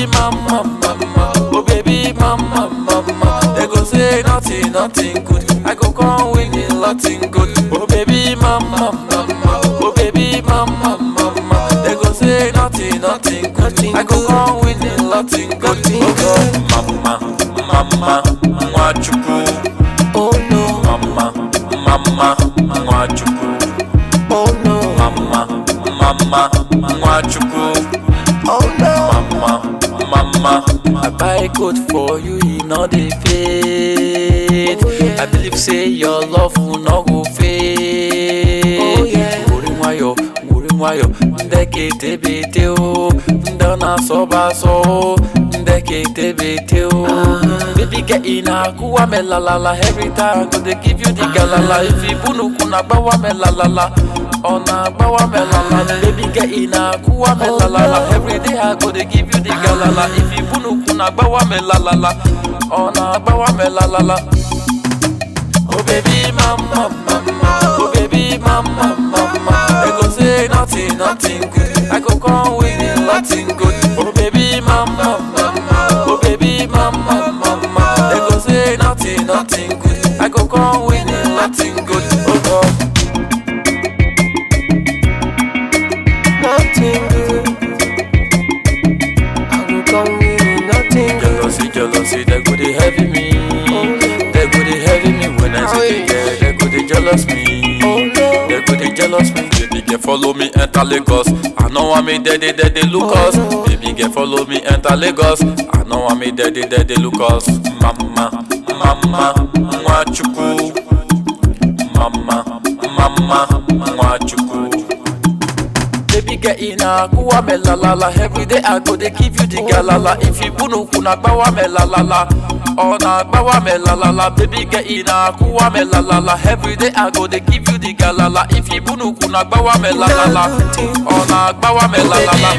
baby mama, mama. Oh baby mama, mama. They go say nothing, nothing good. I go come winning, nothing good. Oh baby mama, mama. Oh baby mama, mama. They go say nothing, nothing good. I go come winning, nothing good. Oh God, mama, mama, mwachuku. Oh no, Mama, mama, mwachuku. oh no, Mama, mama, mwachuku. oh no. Mama, I buy coat for you, he no dey fade. Oh, yeah. I believe say your love will not go fade. Oh, yeah. Wuri wayo, ndeke tebete o, ndana soba so, ndeke tebete o. Baby get ina kuwa me la la la, every time go dey give you the galala. If you bunu kuna bawa me la la la. Ona bawa me la la, baby get ina kuwa me la la la. Every day I go dey give you the galala. If you bunu kuna bawa me la la la, ona bawa me la la la. Oh baby mama, mama, oh baby mama, mama. They go say nothing, nothing good. I go come winning, nothing good. Oh baby mama, mama, oh baby mama, mama. They go say nothing, nothing good. I go come winning, nothing good. Oh God. Nothing good. I will come with nothing good. Jealousy, they go dey heavy me. They go dey heavy me when I see the girl. They go dey jealous me. Oh no, They go dey jealous me. Baby girl follow me enter Lagos. I know want me daddy look us. Baby girl follow me enter Lagos. I know want me daddy look us. Mama, mama, mwachuku. Mama, mama, mwachuku. Baby get ina kuwa me la la la. Every day I go dey give you the galala. If you bunu kuna bawa me la la la. Oh na bawa me la la la. Baby get ina kuwa me la la la. Every day I go dey give you the galala. If you bunu kuna bawa me la la la. Oh na bawa me la la la.